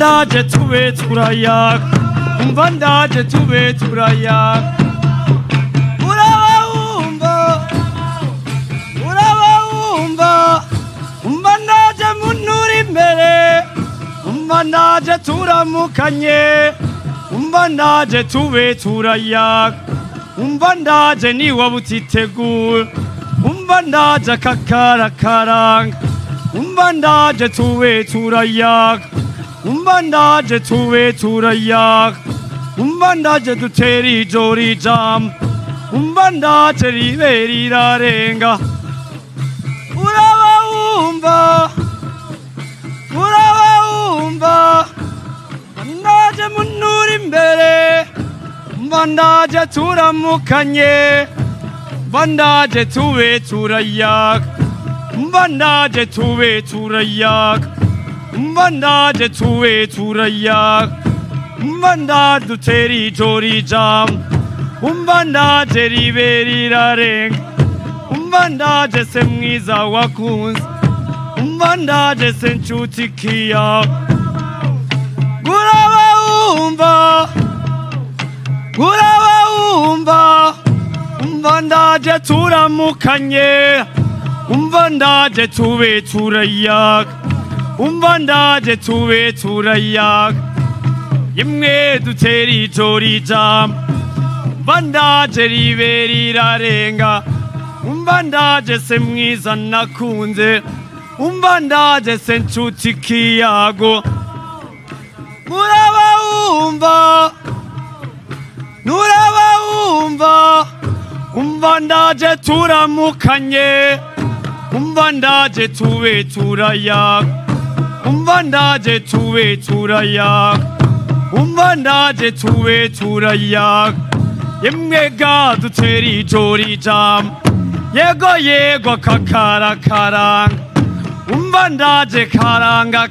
Ndaje tube turayak umva ndaje tube turayak urabawumva umva ndaje munuri imbere umva ndaje turamukanye umva ndaje tube turayak umva ndaje niwa butitegura umva ndaje kakarakaranga umva ndaje tube turayak umva ndaje tube turayak umva ndaje dutera ijoro ijambo umva ndaje ribe rirarenga urabawumva ndaje munuri imbere umva ndaje turamukanye umva ndaje tube turayak umva ndaje tube turayak umva ndaje tube turayak umva ndaje dutera ijoro ijambo umva ndaje ribe rirarenga umva ndaje se mwiza wakunze umva ndaje se nshuti kiyawe urabawumva umva ndaje turamukanye umva ndaje tube turayak umva ndaje tube turayak yemwe dutera ijoro ijambo umva ndaje ribe rirarenga umva ndaje se mwiza nakunze umva ndaje se nshuti kiyago urabawumva umva ndaje turamukanye umva ndaje tube turayak umva ndaje tube turayak umva ndaje tube turayak yemwe ga dutera ijoro ijambo yego kakarakaranga umva ndaje karanga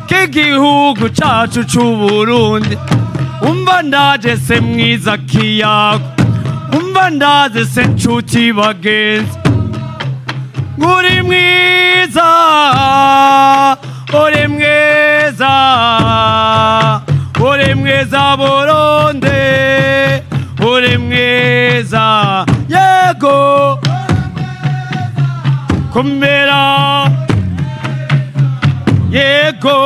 k'igihugu cacu c'Uburundi umva ndaje se mwiza kiyago umva ndaje se nshuti bagenzi uri mwiza uri mwiza Burundi uri mwiza yego komera yego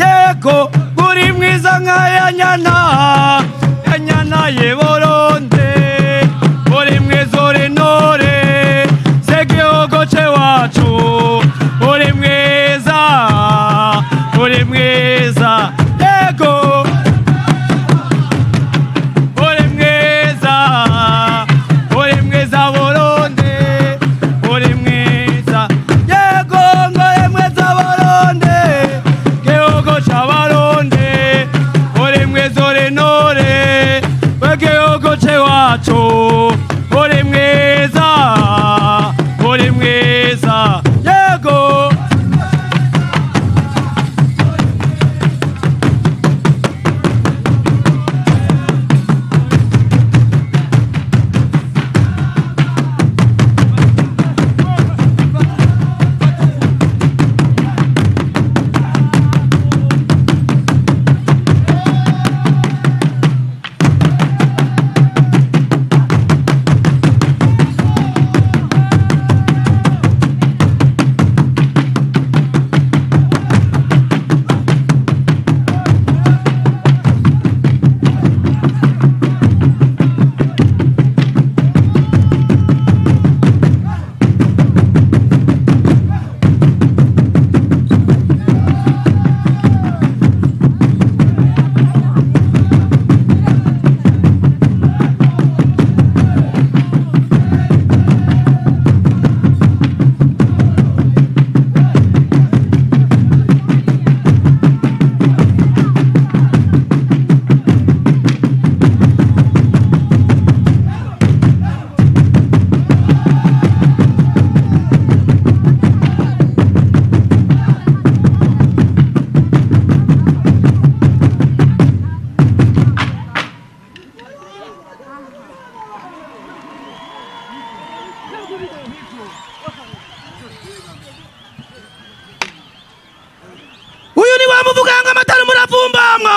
yego uri mwiza nk'aya nyana ye Burundi uri mwiza uri ntore z'igihugu c'iwacu uri mwiza yego uri mwiza Burundi uri mwiza yego ngo uri mwiza Burundi gihugu c'Abarundi uri mwiza uri ntore w'igihugu c'iwacu uri mwiza yego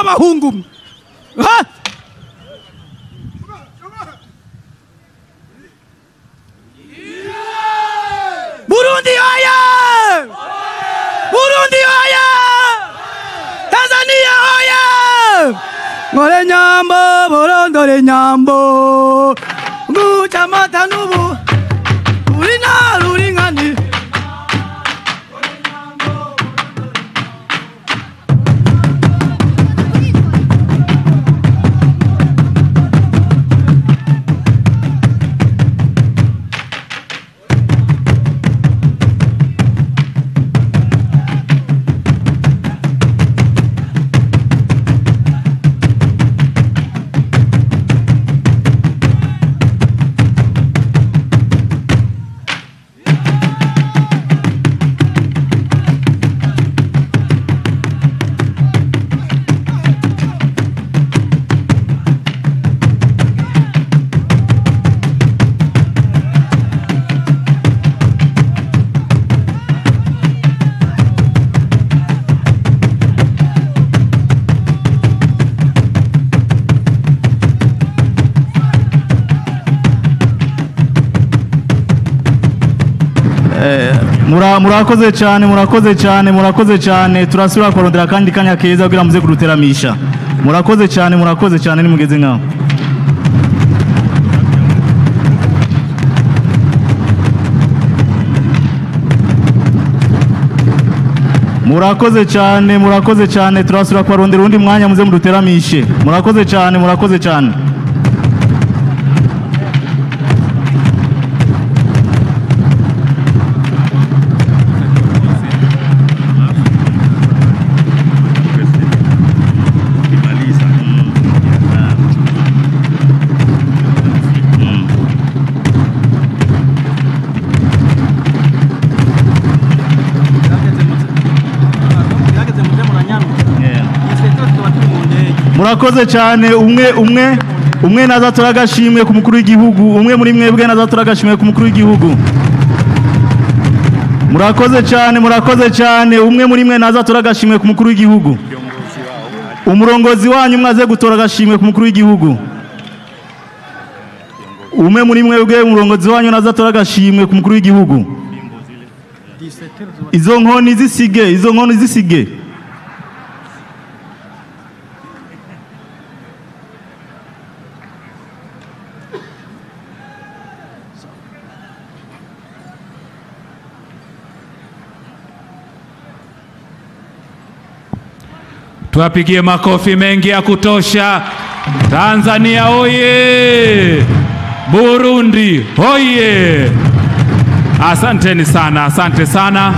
w'abahungu. Ha! Burundi oya! Burundi oya! Tanzania oya! Ngore nyambo, borondore nyambo. Nguchamata nubu. Urina ruringani. murakoze cyane turasubira kurondera kandi kanya keza kugira muze kuduteramisha murakoze cyane nimugeze ngaho murakoze cyane turasubira kurondera undi mwanya muze muduteramishe murakoze cyane murakoze cyane umwe naza turagashimwe ku mukuru w'igihugu umwe muri mwebwe naza turagashimwe ku mukuru w'igihugu murakoze cyane umwe muri mwe naza turagashimwe ku mukuru w'igihugu umurongozi wanyu mwaze gutora agashimwe ku mukuru w'igihugu umwe muri mwebwe umurongozi wanyu naza turagashimwe ku mukuru w'igihugu izo nkoni zisige Tuwapigie makofi mengi ya kutosha. Tanzania oye! Burundi oye! Asante sana.